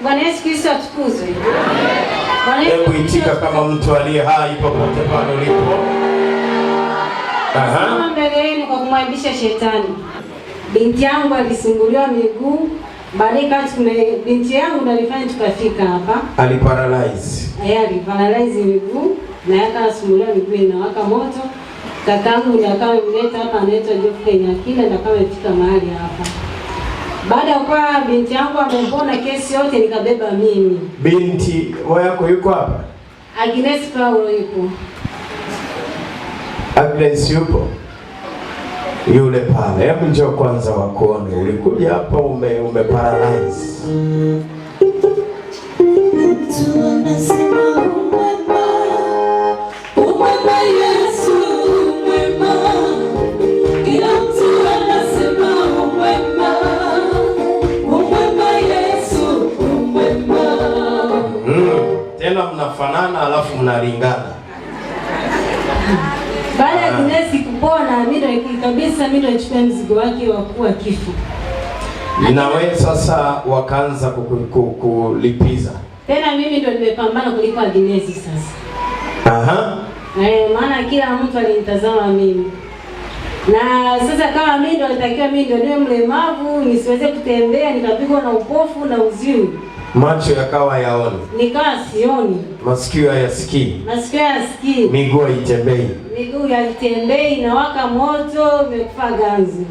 Bwana Yesu Kristo atukuzwe. Hebu itika kama mtu aliye hai popote pale ulipo. Aha. Mbele yenu kwa kumwaibisha shetani. Binti yangu alisunguliwa miguu. Baadaye binti yangu ndo alifanya tukafika hapa. Aliparalyze. Aliparalyze miguu na akasunguliwa miguu inawaka moto. Kakangu ndiye akamleta hapa, anaitwa Geoffrey Nyakina, ndiye akamefika mahali hapa. Baada ya kwa binti yangu amepona kesi yote nikabeba mimi. Binti wako yuko hapa? Agnes Paulo yupo. Agnes yupo? Yule pale. Hebu njoo kwanza wakuone. Ulikuja hapa umeparalyze. Tena mnafanana alafu mnalingana. Baada ya Agnes kupona, mimi ndo nichukua mzigo wake wa kuwa kifo. Na wewe sasa wakaanza kulipiza. Tena mimi ndo nimepambana kuliko Agnes sasa. Aha. Maana kila mtu alinitazama mimi. Na sasa kama mimi ndo alitakiwa mimi ndo niwe mlemavu, nisiweze kutembea, nikapigwa na upofu na uziwi. Macho yakawa yaoni. Nikawa sioni. Masikio hayasikii. Masikio hayasikii. Miguu haitembei. Miguu haitembei, inawaka moto, imekufa ganzi.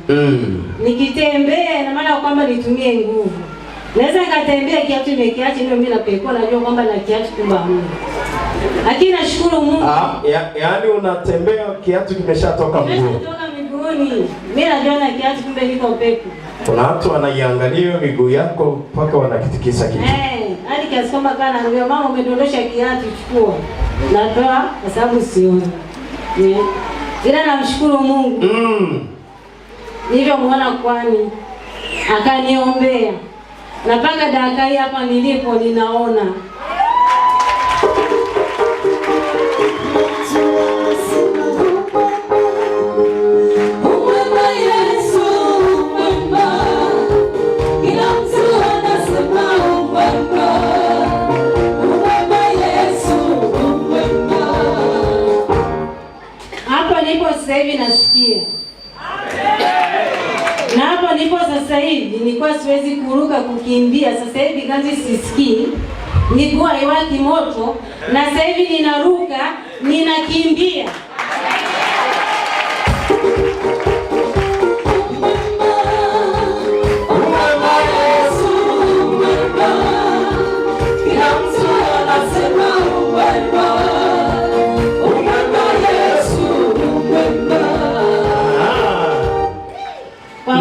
Nikitembea ina maana kwamba nitumie nguvu. Naweza nikatembea kiatu nimekiacha ndio mimi napekua najua kwamba na kiatu kumba Mungu. Lakini nashukuru Mungu. Yaani unatembea kiatu kimeshatoka mguu. Kimeshatoka miguuni. Mimi najua na kiatu kumbe niko pepo. Kuna watu wanaiangalia miguu yako mpaka wanakitikisa kitu. Hadi kiasi kwamba kana anambia mama umedondosha kiatu chukua. Natoa kwa sababu sioni. Ila namshukuru Mungu. Nilivyomwona kwani akaniombea. Na mpaka dakika hii hapa nilipo ninaona. Sasa hivi nasikia. Na hapo nipo sasa hivi nilikuwa siwezi kuruka kukimbia, sasa hivi ganzi sisikii. Nilikuwa iwaki moto na sasa hivi ninaruka, ninakimbia.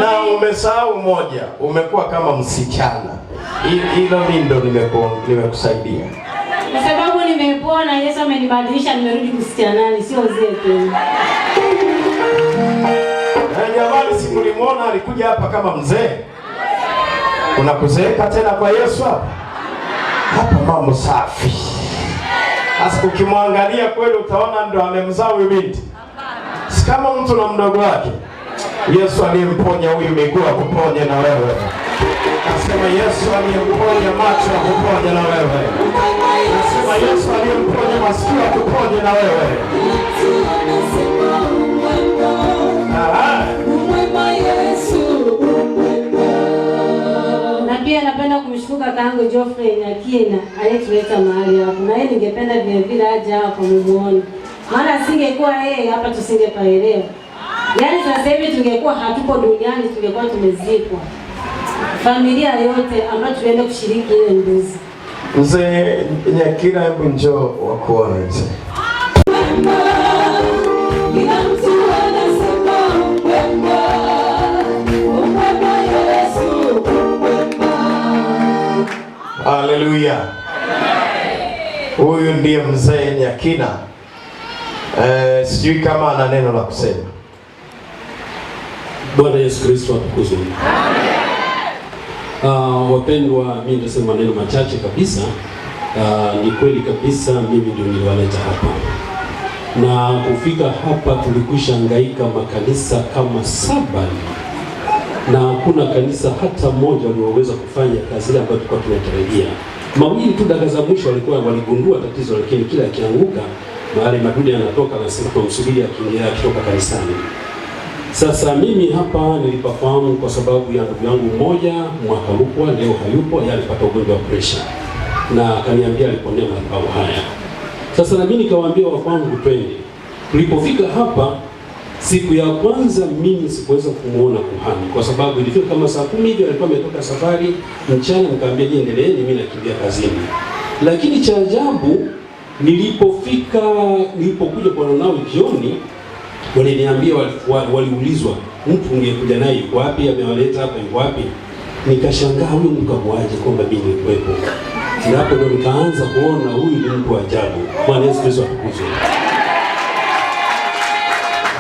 Na umesahau moja, umekuwa kama msichana. Hilo mimi ndo nimekusaidia. Kwa sababu nimepona, Yesu amenibadilisha, nimerudi msichana, sio mzee tena. Jamani, si mlimuona alikuja hapa kama mzee? Unakuzeeka tena kwa Yesu hapa? Hapa mambo safi. Sasa ukimwangalia kweli utaona ndo amemzaa huyu binti. Si kama mtu na mdogo wake. Yesu aliyemponya huyu miguu akuponye na wewe. Nasema Yesu aliyemponya macho akuponye na wewe. Nasema Yesu aliyemponya masikio akuponye na wewe. Na pia napenda kumshukuru kakaangu Geoffrey Nyakina aliyetuleta mahali hapo. Na yeye ningependa vile vile aje hapa mumuone. Maana singekuwa yeye hapa tusingepaelewa. Yaani sasa hivi tungekuwa hatupo duniani, tungekuwa tumezikwa. Familia yote ambayo tuende kushiriki ile nduzi. Mzee Nyakina, hebu njoo wakuone mzee. Haleluya. Huyu ndiye mzee Nyakina. Sijui kama ana neno la kusema. Bwana Yesu Kristo atukuzwe. Wapendwa, mimi nitasema maneno machache kabisa. Ni kweli kabisa mimi ndio niliwaleta hapa. Na kufika hapa tulikwisha hangaika makanisa kama 7 na hakuna kanisa hata moja walioweza kufanya kazi ile ambayo tulikuwa tunatarajia. Mawili tu dakika za mwisho waligundua tatizo, lakini kila akianguka mahali madudu yanatoka na sema tumsubiri akiingia kutoka kanisani. Sasa mimi hapa nilipafahamu kwa sababu ya ndugu yangu mmoja mwaka Rukwa, leo hayupo, yeye alipata ugonjwa wa pressure na akaniambia aliponea madhabahu haya. Sasa na mimi nikawaambia wa kwangu twende. Tulipofika hapa siku ya kwanza mimi sikuweza kumuona kuhani kwa sababu ilifika kama saa 10 hivi alikuwa ametoka safari mchana, nikamwambia niendelee, mimi nakimbia kazini. Lakini cha ajabu nilipokuja kwa nao jioni, waliniambia waliulizwa mtu ungekuja naye yuko wapi, amewaleta hapa yuko wapi? Nikashangaa huyu mtu kamwaje kwamba mimi nilikuwepo. Na hapo ndo nikaanza kuona huyu ni mtu wa ajabu. Bwana Yesu Kristo atukuzwe.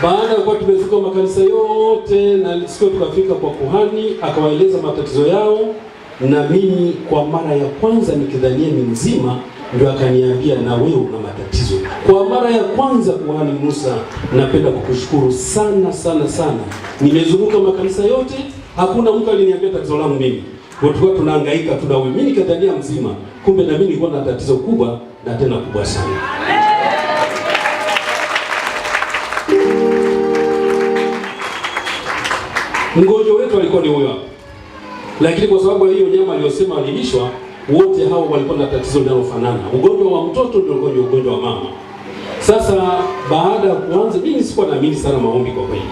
Baada ya kuwa tumefika makanisa yote na siku tukafika kwa kuhani, akawaeleza matatizo yao, na mimi kwa mara ya kwanza nikidhania ni mzima, ndio akaniambia na wewe una matatizo. Kwa mara ya kwanza kuhani Musa, napenda kukushukuru sana sana sana. Nimezunguka makanisa yote, hakuna mtu aliniambia tatizo langu mimi. Tulikuwa tunahangaika tuna mimi nikadhania mzima, kumbe na mimi nilikuwa na tatizo kubwa na tena kubwa sana. Mgonjwa wetu alikuwa ni huyo. Lakini kwa sababu hiyo nyama aliyosema alilishwa, wote hao walikuwa na tatizo linalofanana. Ugonjwa wa mtoto ndio ugonjwa wa mama. Sasa baada ya kuanza, mimi sikuwa naamini sana maombi kwa kweli.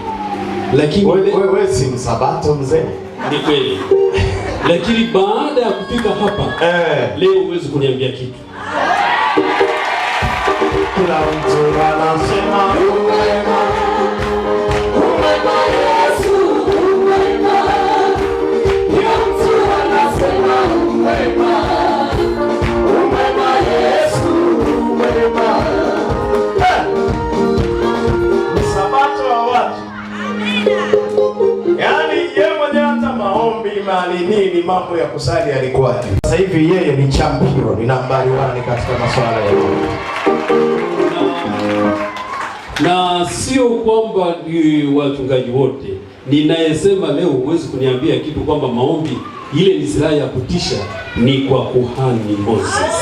Lakini wewe si msabato mzee. Ni kweli. Lakini baada ya kufika hapa, leo huwezi kuniambia kitu. Kila mtu anasema umema. Umema Yesu, umema. Kila mtu anasema umema. Umema Yesu, umema. Msabato wa watu. Yaani yeye mwenyewe hata maombi mali nini mambo ya kusali alikuwa. Sasa hivi yeye ni champion, ni nambari 1 katika masuala ya maombi. Na sio kwamba ni wachungaji wote. Ninayesema leo huwezi kuniambia kitu kwamba maombi ile ni silaha ya kutisha, ni kwa kuhani Moses.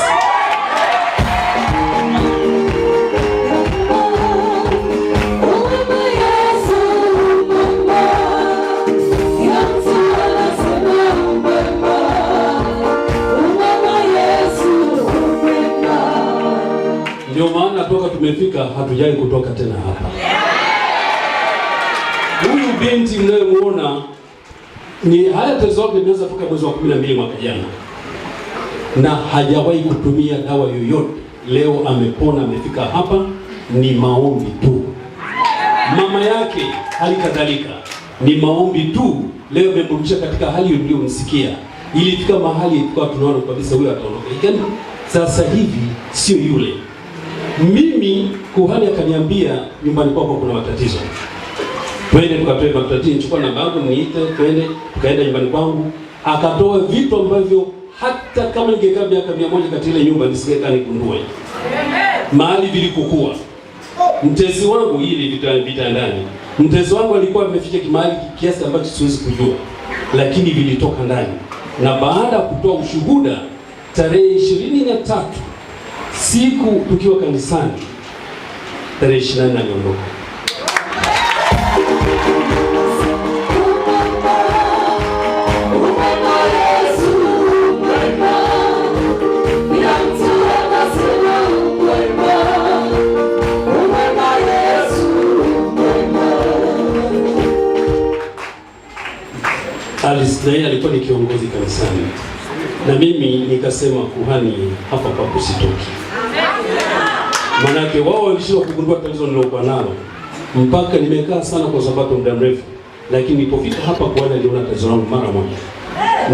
Ndio maana toka tumefika hatujai kutoka tena hapa. Huyu binti mnayemuona ni haya tezote imeanza toka mwezi wa 12 mwaka jana. Na hajawahi kutumia dawa yoyote. Leo amepona, amefika hapa ni maombi tu. Mama yake hali kadhalika ni maombi tu. Leo amemrudisha katika hali uliyomsikia. Ilifika mahali kwa tunaona kabisa huyu ataondoka. Yaani sasa hivi sio yule. Mimi kuhani akaniambia nyumbani kwako kuna matatizo. Twende tukatoe matatizo, chukua namba yangu niite, twende tukaenda nyumbani kwangu. Akatoa vitu ambavyo hata kama ningekaa miaka 100 katika ile nyumba nisingekaa nikundue. Mahali vilikukua. Mtezi wangu hili vita ndani. Mtezi wangu alikuwa ameficha kimahali kiasi ambacho siwezi kujua. Lakini vilitoka ndani. Na baada kutoa ushuhuda tarehe 23 siku tukiwa kanisani, tarehe 24 aliondoka. Alice alikuwa ni kiongozi kanisani. Na mimi nikasema kuhani hapa papo sitoki. Manake wao walishindwa kugundua tatizo nilokuwa nalo. Mpaka nimekaa sana kwa sababu muda mrefu. Lakini nilipofika hapa kuhani aliona tatizo langu mara moja.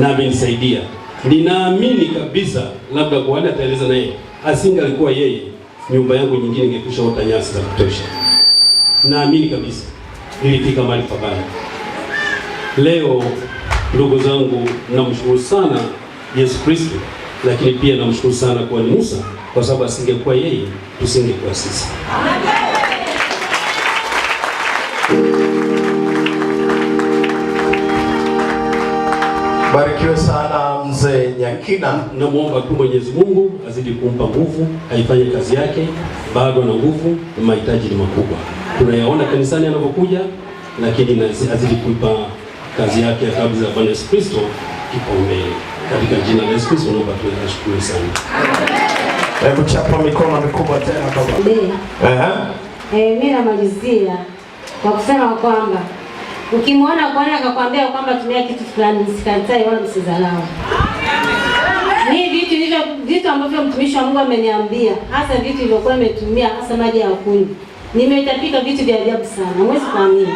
Na amenisaidia. Ninaamini kabisa labda kuhani ataeleza naye. Asinga alikuwa yeye, nyumba yangu nyingine ingekwisha ota nyasi za kutosha. Naamini kabisa nilifika mahali pabaya. Leo ndugu zangu, namshukuru sana Yesu Kristo, lakini pia namshukuru sana kwa Musa, kwa sababu asingekuwa yeye tusingekuwa sisi. Barikiwe sana mzee Nyakina. Namuomba tu Mwenyezi Mungu azidi kumpa nguvu, aifanye kazi yake, bado na nguvu, mahitaji ni makubwa. Tunayaona kanisani anapokuja, lakini azidi kuipa kazi yake ya kabla ya Bwana Yesu Kristo kipaumbele. Katika jina la Yesu Kristo naomba tuwashukuru sana. Hebu chapa mikono mikubwa tena baba. Mimi namalizia kwa kusema kwamba ukimwona kwa akakwambia kwamba tumia kitu fulani, msikatae wala msidharau. Ni vitu ambavyo mtumishi wa Mungu ameniambia, hasa vitu vilivyokuwa nimetumia, hasa maji ya kunywa. Nimetapika vitu vya ajabu sana, mwezi kuamini.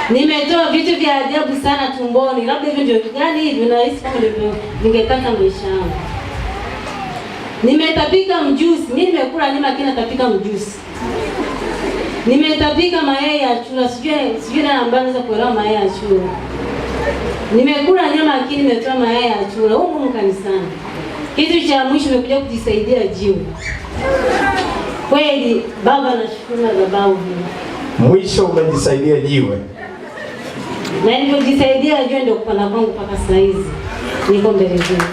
Nimetoa vitu vya ajabu sana tumboni, labda hivi ndio gani hivi unahisi kama ndio ningekata maisha yangu. Nimetapika mjusi, mimi nimekula nyama lakini natapika mjusi. Nimetapika mayai ya chura, sijui na ambaye anaweza kuelewa mayai ya chura. Nimekula nyama lakini nimetoa mayai ya chura huko kanisani. Kitu cha mwisho nimekuja kujisaidia jiwe. Kweli baba nashukuru na dhabahu hii. Mwisho umejisaidia jiwe. Na nilipojisaidia jiwe ndio kupanda kwangu mpaka saa hizi. Niko mbele zenu.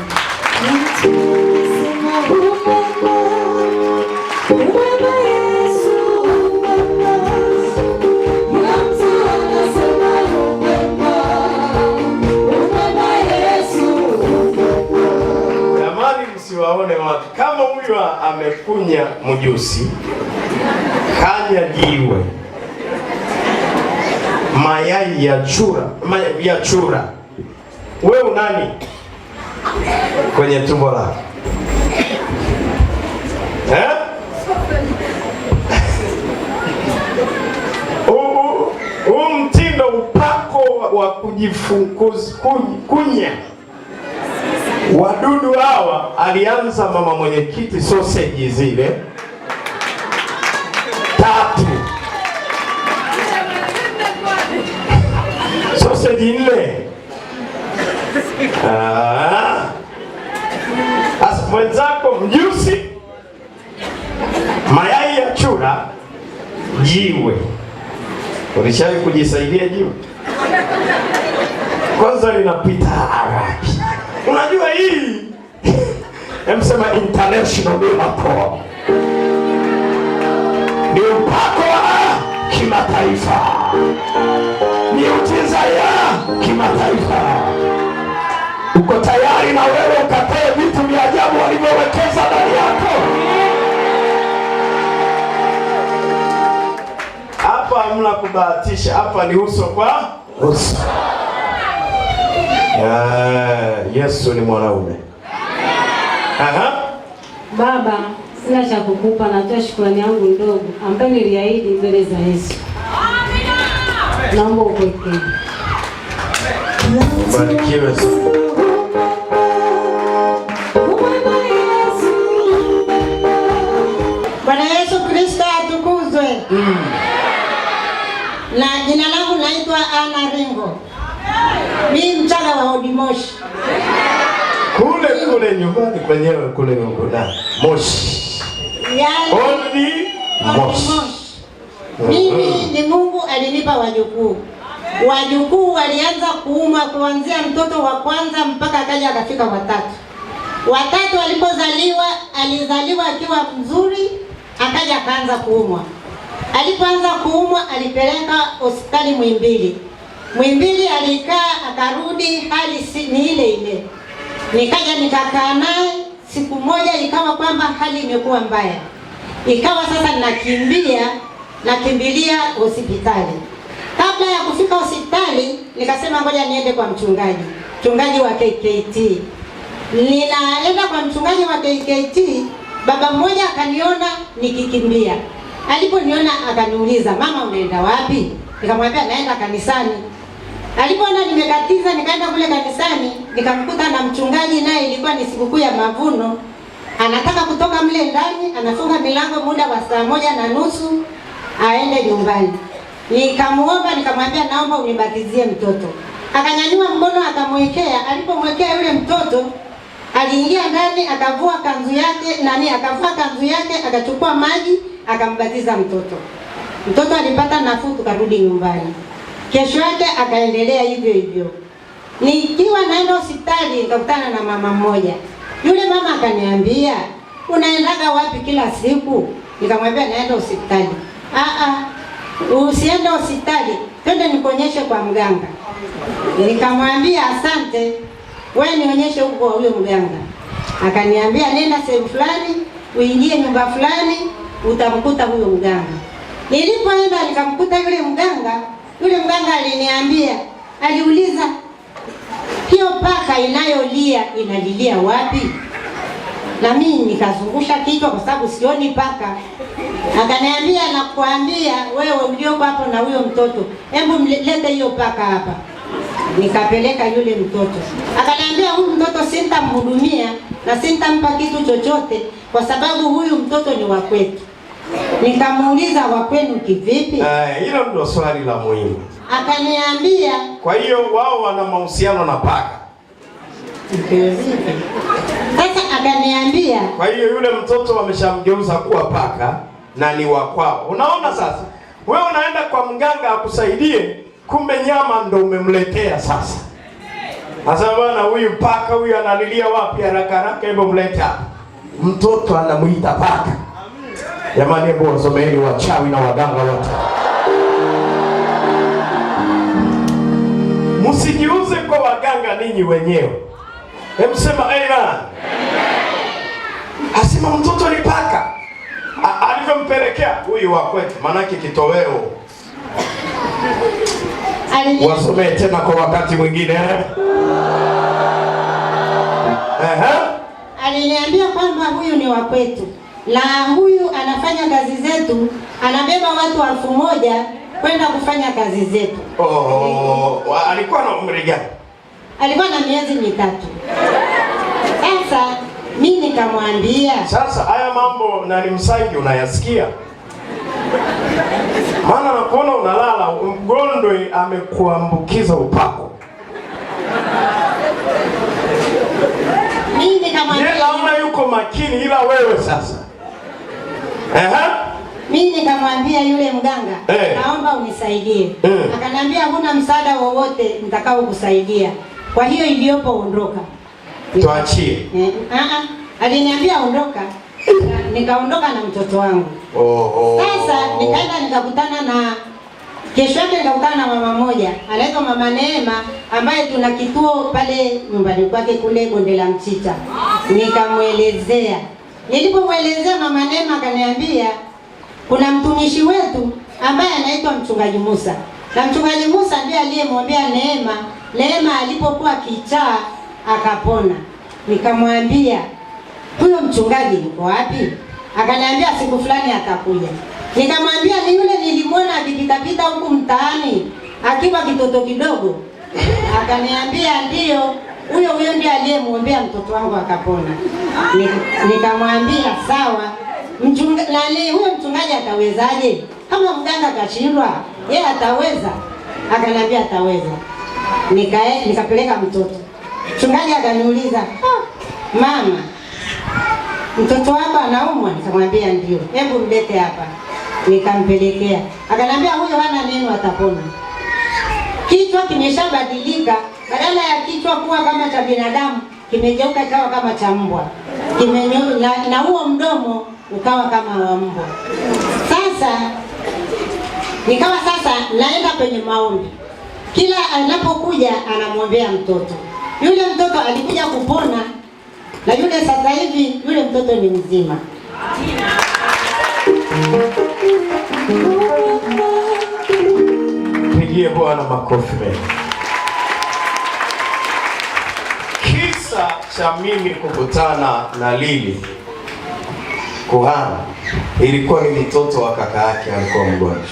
Waone watu kama huyu amekunya mjusi, kanya jiwe, mayai ya chura, wewe unani kwenye tumbo lako? Mtindo upako wa kunya wadudu hawa alianza mama mwenyekiti, sausage zile 3, sausage 4. Asa mwenzako mjusi, mayai ya chura, jiwe. Ulishawahi kujisaidia jiwe? Kwanza linapita haraka. Unajua hii emsema international miracle ni upako wa kimataifa, ni miujiza ya kimataifa. Uko tayari na wewe ukatae vitu vya ajabu walivyowekeza ndani yako? Hapa hamna kubahatisha, hapa ni uso kwa uso. Yesu ni mwanaume. Baba, sina cha kukupa, natoa shukrani yangu ndogo ambayo niliahidi mbele za Yesu. Naomba upokee. Barikiwe. Bwana Yesu Kristo atukuzwe. Na jina langu naitwa Ana Ringo. Mimi mchana wa Odimoshi. Kule nyumbani kwenyewe kule ngona. Moshi. Yaani Moshi. Mimi ni Mungu alinipa wajukuu. Wajukuu walianza kuuma kuanzia mtoto wa kwanza mpaka akaja akafika watatu. Watatu walipozaliwa, alizaliwa akiwa mzuri, akaja akaanza kuumwa. Alipoanza kuumwa alipeleka hospitali Muhimbili alikaa akarudi, hali ni ile ile. Nikaja nikakaa naye, siku moja ikawa kwamba hali imekuwa mbaya. Ikawa sasa nakimbilia hospitali. Kabla ya kufika hospitali nikasema ngoja niende kwa mchungaji wa KKT. Ninaenda kwa mchungaji wa KKT, baba mmoja akaniona nikikimbia. Aliponiona akaniuliza, "Mama, unaenda wapi?" Nikamwambia naenda kanisani. Alipoona nimekatiza nikaenda kule kanisani, nikamkuta na mchungaji, naye ilikuwa ni sikukuu ya mavuno. Anataka kutoka mle ndani, anafunga milango muda wa 1:30 aende nyumbani. Nikamuomba nikamwambia, "Naomba unibatizie mtoto." Akanyanyua mkono akamwekea. Alipomwekea yule mtoto, aliingia ndani akavua kanzu yake, akachukua maji akambatiza mtoto. Mtoto alipata nafuu, tukarudi nyumbani. Kesho yake akaendelea hivyo hivyo. Nikiwa naenda hospitali nikakutana na mama mmoja. Yule mama akaniambia, "Unaendaga wapi kila siku?" Nikamwambia naenda hospitali. Usiende hospitali, twende nikuonyeshe kwa mganga. Nikamwambia asante, wewe nionyeshe huko huyo mganga. Akaniambia nenda sehemu fulani, uingie nyumba fulani, utamkuta huyo mganga. Nilipoenda nikamkuta yule mganga aliniambia, aliuliza, "Hiyo paka inayolia inalilia wapi?" Na mimi nikazungusha kichwa kwa sababu sioni paka. Akaniambia, "Nakuambia wewe ulioko hapo na huyo mtoto, hebu mlete hiyo paka hapa." Nikapeleka yule mtoto. Akaniambia, "Huyu mtoto sintamhudumia na sintampa kitu chochote kwa sababu huyu mtoto ni wa kwetu." Nikamuuliza, "Wa kwenu kivipi?" Hilo ndio swali la muhimu. Akaniambia, kwa hiyo wao wana mahusiano na paka. Sasa akaniambia, kwa hiyo yule mtoto wameshamgeuza kuwa paka na ni wa kwao. Unaona sasa? Wewe unaenda kwa mganga akusaidie, kumbe nyama ndo umemletea sasa. Sasa bwana, huyu paka huyu analilia wapi? Haraka hebu mlete hapa. Mtoto anamuita paka. Jamani, hebu wasomeni wachawi na waganga wote. Msijiuze kwa waganga ninyi wenyewe. Hebu sema amen. Asema mtoto ni paka. Alivyompelekea huyu wa kwetu, manake kitoweo. Wasomee tena kwa wakati mwingine. Aliniambia kwamba huyu ni wa kwetu. Na huyu anafanya kazi zetu, anabeba watu 1000 kwenda kufanya kazi zetu. Alikuwa na umri gani? Alikuwa na miezi 3. Sasa mimi nikamwambia, sasa haya mambo na ni Msangi unayasikia? Maana nakuona unalala, mgondwe amekuambukiza upako. Mimi nikamwambia, yeye naona yuko makini, ila wewe sasa. Mimi nikamwambia yule mganga, naomba unisaidie. Akaniambia huna msaada wowote nitakao kusaidia. Kwa hiyo iliyopo ondoka. Tuachie. Aliniambia ondoka. Nikaondoka na mtoto wangu. Sasa nikaenda nikakutana na kesho yake nikakutana na mama moja, anaitwa Mama Neema, ambaye tuna kituo pale nyumbani kwake kule Bonde la Mchicha. Nikamwelezea. Nilipomwelezea Mama Neema akaniambia kuna mtumishi wetu ambaye anaitwa Mchungaji Musa. Na Mchungaji Musa ndiye aliyemwambia Neema alipokuwa kichaa akapona. Nikamwambia, "Huyo mchungaji yuko wapi?" Akaniambia siku fulani atakuja. Nikamwambia, "Ni yule nilimwona akipita huku mtaani akiwa kitoto kidogo." Akaniambia, "Ndio, huyo ndiye aliyemwombea mtoto wangu akapona." Nikamwambia, "Sawa. Huyo mchungaji atawezaje? Kama mganga kashindwa, yeye ataweza?" Akaniambia ataweza. Nikapeleka mtoto. Mchungaji akaniuliza, "Mama, mtoto wako anaumwa?" Nikamwambia ndio. "Hebu mlete hapa." Nikampelekea. Akaniambia huyo hana neno, atapona. Kichwa kimeshabadilika, badala ya kichwa kuwa kama cha binadamu, kimegeuka kawa kama cha mbwa. Na huo mdomo ukawa kama wa mbwa. Sasa nikawa naenda kwenye maombi. Kila anapokuja anamwombea mtoto. Yule mtoto alikuja kupona, na yule sasa hivi yule mtoto ni mzima. Pigie Bwana makofi mengi. Kisa cha mimi kukutana na Lili kuhani, ilikuwa ni mtoto wa kaka yake alikuwa mgonjwa.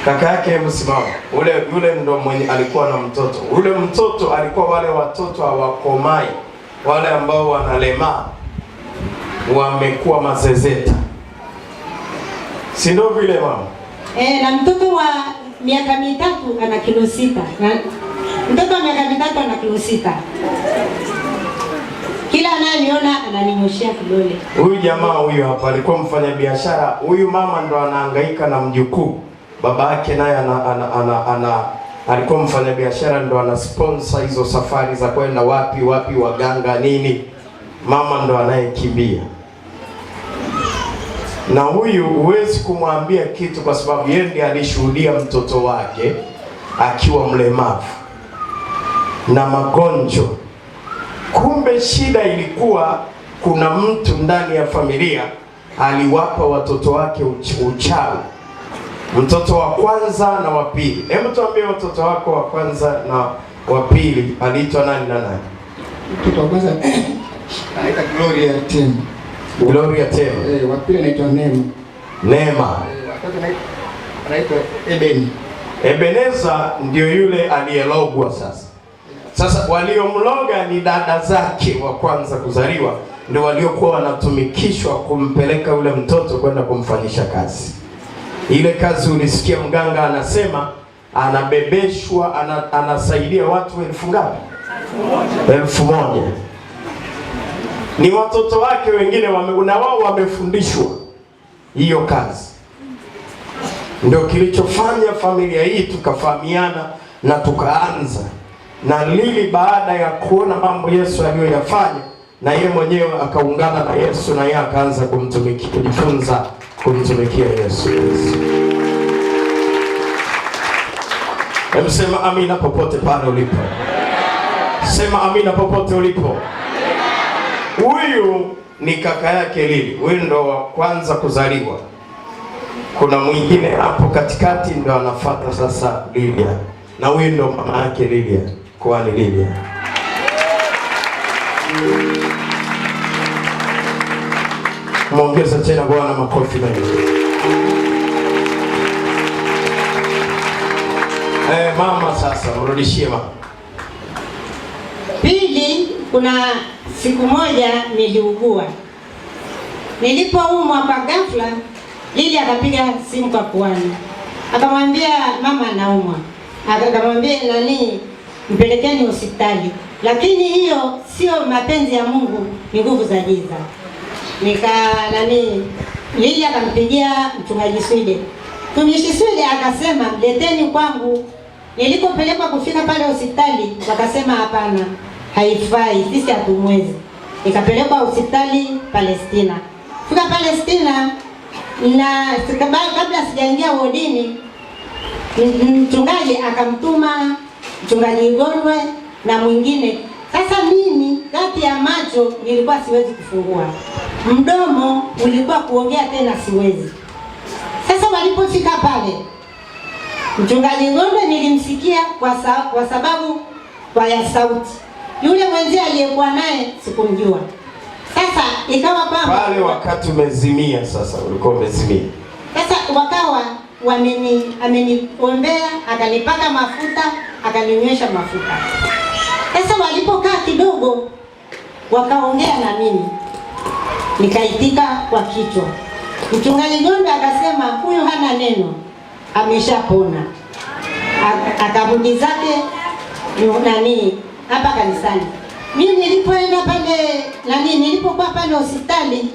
Kaka yake msimama, yule ndo mwenye alikuwa na mtoto. Ule mtoto alikuwa wale watoto hawakomai, wale ambao wanalemaa, wamekuwa mazezeta. Si ndio vile mama? Na mtoto wa miaka 3 ana kilo 6. Mtoto wa miaka 3 ana kilo 6. Kila anayeniona ananinyoshia kidole. Huyu jamaa huyu hapa alikuwa mfanya biashara. Huyu mama ndo anahangaika na mjukuu. Baba yake naye alikuwa mfanyabiashara, ndo ana sponsor hizo safari za kwenda wapi wapi, waganga nini. Mama ndo anayekimbia. Na huyu huwezi kumwambia kitu kwa sababu yeye ndiye alishuhudia mtoto wake akiwa mlemavu na magonjwa. Kumbe shida ilikuwa kuna mtu ndani ya familia aliwapa watoto wake uchawi. Mtoto wa kwanza na wa pili. Hebu tuambie watoto wako wa kwanza na wa pili aliitwa nani na nani? Mtoto wa kwanza anaitwa Gloria Tem. Gloria Tem. Wa pili anaitwa Neema. Neema. Watatu anaitwa Eben. Ebeneza ndio yule aliyelogwa sasa. Sasa waliomloga ni dada zake wa kwanza kuzaliwa, ndio waliokuwa wanatumikishwa kumpeleka ule mtoto kwenda kumfanyisha kazi. Ile kazi ulisikia mganga anasema anabebeshwa, anasaidia watu 1000 ngapi? 1000. Ni watoto wake wengine na wao wamefundishwa hiyo kazi. Ndio kilichofanya familia hii tukafahamiana na tukaanza. Na Lili baada ya kuona mambo Yesu aliyoyafanya, na yeye mwenyewe akaungana na Yesu, na yeye akaanza kujifunza kumtumikia Yesu. Hebu sema amina popote pale ulipo. Sema amina popote ulipo. Huyu ni kaka yake Lili. Huyu ndo wa kwanza kuzaliwa. Kuna mwingine hapo katikati ndo anafuata sasa Lilia. Na huyu ndo mama yake Lilia. Kwa ni Lilia. Muongeze tena Bwana makofi mengi. Mama sasa mrudishie mama. Pili, kuna siku moja niliugua. Nilipoumwa kwa ghafla, Lili akapiga simu kwa kuani. Akamwambia mama anaumwa. Akamwambia nani, mpelekeni hospitali. Lakini hiyo sio mapenzi ya Mungu, ni nguvu za giza. Lili akampigia mchungaji Swide. Mchungaji Swide akasema leteni kwangu. Nilikopelekwa kufika pale hospitali wakasema hapana, haifai, sisi hatumwezi. Nikapelekwa hospitali Palestina. Fika Palestina na kabla sijaingia wodini, mchungaji akamtuma mchungaji Gondwe na mwingine. Sasa mimi kati ya macho nilikuwa siwezi kufungua, mdomo ulikuwa kuongea tena siwezi. Sasa walipofika pale, mchungaji Gondwe nilimsikia kwa sababu ya sauti. Yule mwenzie aliyekuwa naye sikumjua. Sasa ikawa pale wakati umezimia, sasa ulikuwa umezimia. Sasa wakawa ameniombea, akanipaka mafuta, akaninywesha mafuta. Sasa walipokaa kidogo wakaongea na mimi. Nikaitika kwa kichwa. Mchungaji Gondwe akasema huyu hana neno, ameshapona. Akarudi zake hapa kanisani. Mimi nilipoenda pale nilipokuwa pale hospitali,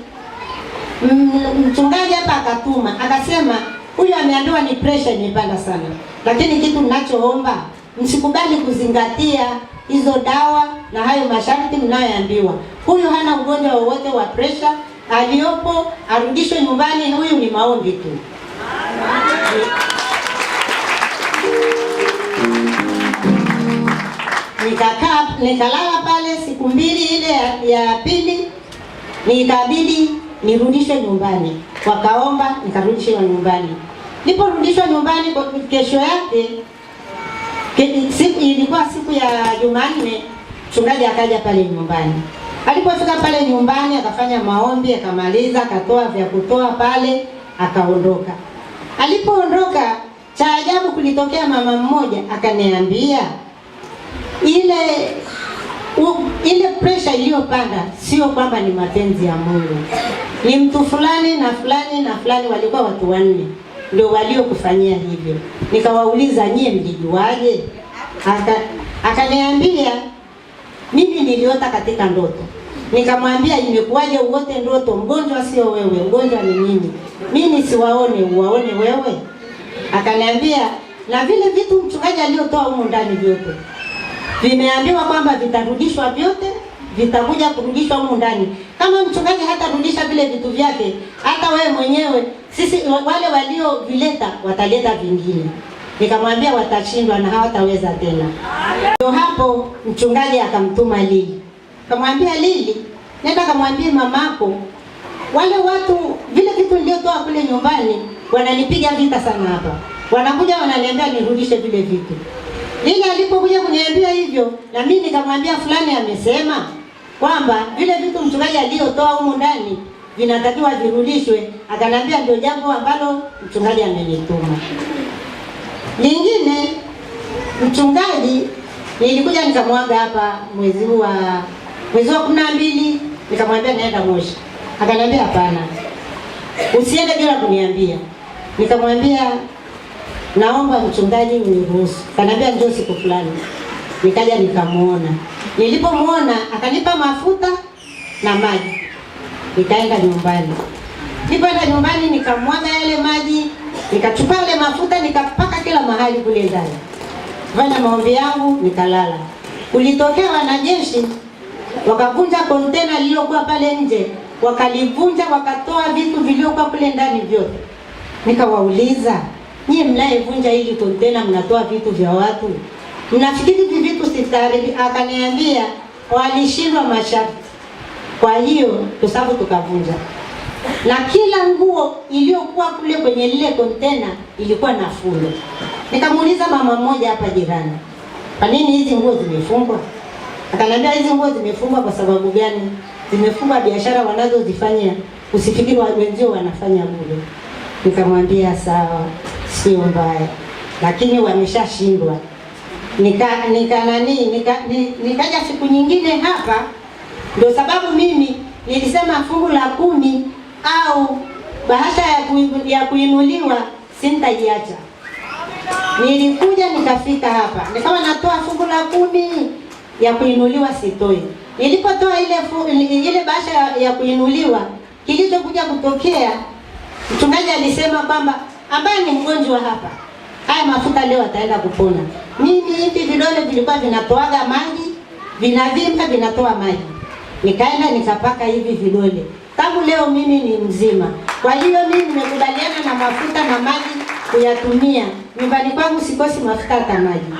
mchungaji hapa akatuma, akasema huyu ameambiwa ni pressure imepanda sana. Lakini kitu ninachoomba, msikubali kuzingatia hizo dawa na hayo masharti mnayoambiwa. Huyu hana ugonjwa wowote wa pressure, aliyopo arudishwe nyumbani, huyu ni maombi tu. Nikalala pale siku 2, ile ya pili nikabidi nirudishwe nyumbani. Wakaomba nikarudishwa nyumbani. Niliporudishwa nyumbani kesho yake, ilikuwa siku ya Jumanne, mchungaji akaja pale nyumbani. Alipofika pale nyumbani akafanya maombi, akamaliza, akatoa vya kutoa pale, akaondoka. Alipoondoka, cha ajabu kulitokea mama mmoja akaniambia ile pressure iliyopanda sio kwamba ni mapenzi ya Mungu. Ni mtu fulani na fulani na fulani, walikuwa watu 4 ndio waliokufanyia hivyo. Nikawauliza nyie mlijuaje? Akaniambia mimi niliota katika ndoto. Nikamwambia imekuwaje uote ndoto? Mgonjwa sio wewe, mgonjwa ni mimi. Mimi siwaone, uwaone wewe? Akaniambia na vile vitu mchungaji aliotoa humu ndani vyote vimeambiwa kwamba vitarudishwa vyote, vitakuja kurudishwa humu ndani. Kama mchungaji hatarudisha vile vitu vyake, hata wewe mwenyewe, sisi wale waliovileta wataleta vingine. Nikamwambia watashindwa na hawataweza tena. Ndio hapo mchungaji akamtuma Lili. Kamwambia Lili, nenda kamwambie mamako, wale watu vile vitu niliotoa kule nyumbani wananipiga vita sana hapa. Wanakuja wananiambia nirudishe vile vitu. Lili alipokuja kuniambia hivyo, na mimi nikamwambia fulani amesema kwamba vile vitu mchungaji aliotoa humu ndani vinatakiwa virudishwe. Akanambia ndio jambo ambalo mchungaji amenituma. Lingine, mchungaji nilikuja nikamwaga hapa mwezi wa 12, nikamwambia naenda Moshi. Akanambia hapana, usiende bila kuniambia. Nikamwambia naomba mchungaji uniruhusu. Akanambia njoo siku fulani. Nikaja nikamuona. Nilipomuona akanipa mafuta na maji. Nikaenda nyumbani. Nilipoenda nyumbani nikamwaga yale maji, nikachukua yale mafuta nikapaka kila mahali kule ndani. Fanya maombi yangu nikalala. Kulitokea wanajeshi wakavunja kontena lililokuwa pale nje, wakalivunja wakatoa vitu vilivyokuwa kule ndani vyote. Nikawauliza, nyie mnaevunja hili kontena mnatoa vitu vya watu, mnafikiri hivi vitu sitaharibi? Akaniambia walishindwa masharti, kwa hiyo tusabu tukavunja. Na kila nguo iliyokuwa kule kwenye lile kontena ilikuwa na fundo. Nikamuuliza mama mmoja hapa jirani, kwa nini hizi nguo zimefungwa? Akaniambia hizi nguo zimefungwa kwa sababu gani? Zimefungwa biashara wanazozifanya, usifikiri wenzio wanafanya bure. Nikamwambia sawa, sio mbaya, lakini wameshashindwa. Nikaja siku nyingine hapa, ndio sababu mimi nilisema fungu la 10 au bahasha ya kuinuliwa sintaiacha. Nilikuja nikafika hapa, nikawa natoa fungu la 10 ya kuinuliwa sitoi. Nilipotoa ile bahasha ya kuinuliwa, kilichokuja kutokea, mchungaji alisema kwamba ambaye ni mgonjwa hapa, haya mafuta leo ataenda kupona. Mimi hivi vidole vilikuwa vinatoaga maji, vinavimba vinatoa maji. Nikaenda nikapaka hivi vidole. Tangu leo mimi ni mzima. Kwa hiyo mimi nimekubaliana na mafuta na maji kuyatumia. Nyumbani kwangu sikosi mafuta hata maji.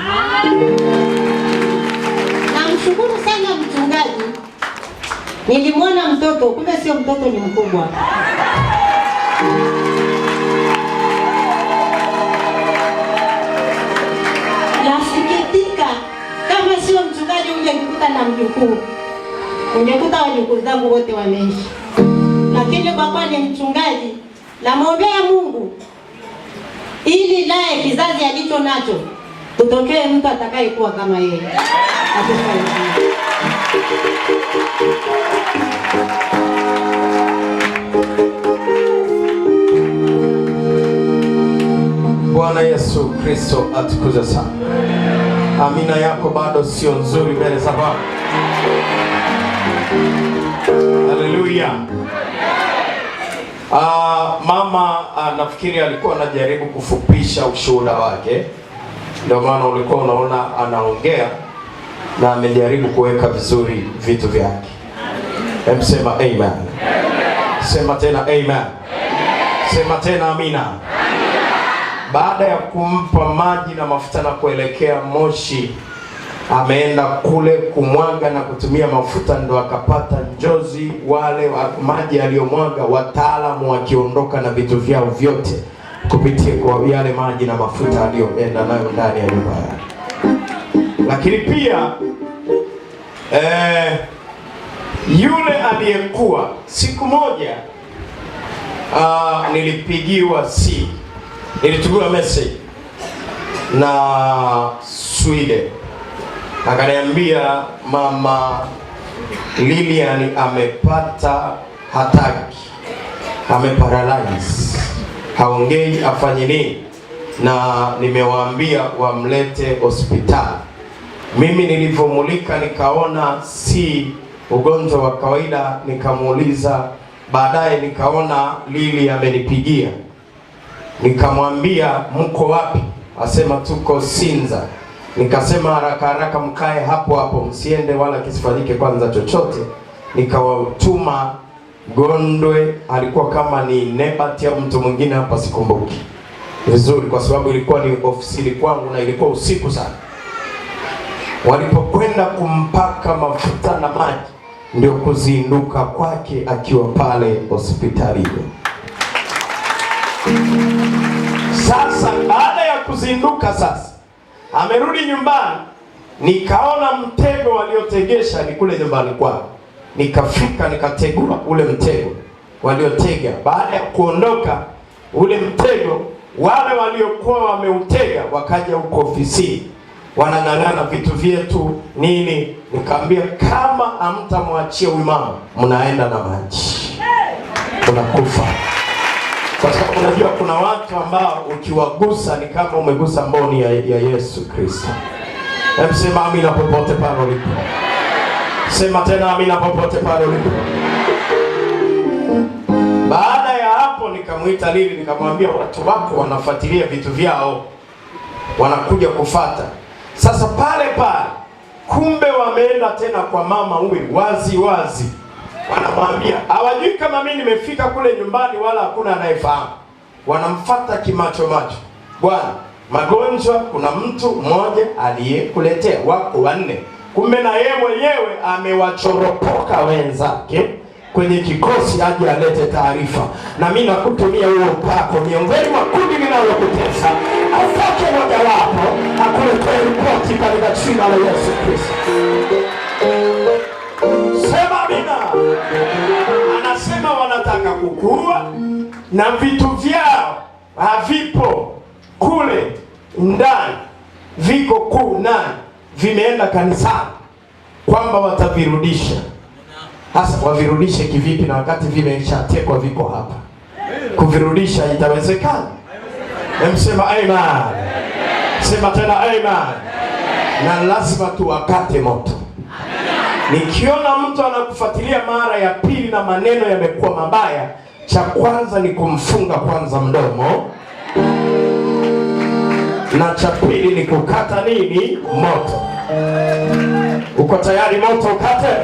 Namshukuru sana mchungaji. Nilimwona mtoto, kumbe sio mtoto, ni mkubwa. Nasikitika kama sio mchungaji ungekuta na mjukuu. Ungekuta wajukuu zangu wote wameishi. Lakini kwa kuwa ni mchungaji, namwombea Mungu ili naye kizazi alicho nacho kutokee mtu atakayekuwa kama yeye. Bwana Yesu Kristo atukuze sana. Amina yako bado sio nzuri mbele za Bwana. Haleluya. Mama nafikiri alikuwa anajaribu kufupisha ushuhuda wake, ndio maana ulikuwa unaona anaongea na amejaribu kuweka vizuri vitu vyake. Hem, sema amen. Sema tena amen. Sema tena amina. Baada ya kumpa maji na mafuta na kuelekea Moshi, ameenda kule kumwaga na kutumia mafuta, ndo akapata njozi. Wale wa maji aliyomwaga, wataalamu wakiondoka na vitu vyao vyote kupitia kwa yale maji na mafuta aliyoenda nayo ndani ya nyumba yake. Lakini pia yule aliyekuwa siku moja nilipigiwa simu, nilitumiwa message na Sweden. Akaniambia mama Lilian amepata hataki, ameparalyze, haongei, afanye nini? Na nimewaambia wamlete hospitali. Mimi nilivyomulika nikaona si ugonjwa wa kawaida, nikamuuliza, baadaye nikaona Lili amenipigia. Nikamwambia mko wapi? asema tuko Sinza. Nikasema haraka haraka mkae hapo hapo, msiende wala kisifanyike kwanza chochote. Nikawatuma Gondwe, alikuwa kama ni Nebati au mtu mwingine hapa sikumbuki vizuri, kwa sababu ilikuwa ni ofisini kwangu na ilikuwa usiku sana. Walipokwenda kumpaka mafuta na maji, ndio kuzinduka kwake akiwa pale hospitalini. Sasa baada ya kuzinduka, sasa amerudi nyumbani, nikaona mtego waliotegesha ni kule nyumbani kwao. Nikafika nikategua ule mtego waliotega. Baada ya kuondoka ule mtego, wale waliokuwa wameutega wakaja huko ofisini, wanang'ang'ana vitu vyetu nini. Nikamwambia kama hamtamwachia huyu mama, mnaenda na maji, unakufa. Kwa sababu unajua kuna watu ambao ukiwagusa ni kama umegusa mboni ya Yesu Kristo. Hebu sema amina popote pale ulipo. Sema tena amina popote pale ulipo. Baada ya hapo nikamuita Lili, nikamwambia watu wako wanafuatilia vitu vyao, wanakuja kufata. Sasa pale pale kumbe wameenda tena kwa mama huyu wazi wazi. Wanamwambia hawajui kama mimi nimefika kule nyumbani wala hakuna anayefahamu. Wanamfuata kimacho macho. Bwana, magonjwa kuna mtu mmoja aliyekuletea, wako 4. Kumbe na yeye mwenyewe amewachoropoka wenzake kwenye kikosi aje alete taarifa. Na mimi nakutumia huo upako miongoni mwa kundi linalokutesa. Afake moja wapo akuletee ripoti katika jina la Yesu Kristo. Sema amina. Anasema wanataka kukua na vitu vyao havipo kule ndani, viko kuu nani vimeenda kanisani, kwamba watavirudisha. Hasa wavirudishe kivipi na wakati vimeshatekwa viko hapa? Kuvirudisha itawezekana? Sema amen. Sema tena amen. Na lazima tuwakate moto. Nikiona mtu anakufuatilia mara ya pili na maneno yamekuwa mabaya, cha kwanza ni kumfunga kwanza mdomo, na cha pili ni kukata nini? Moto. Uko tayari moto ukate?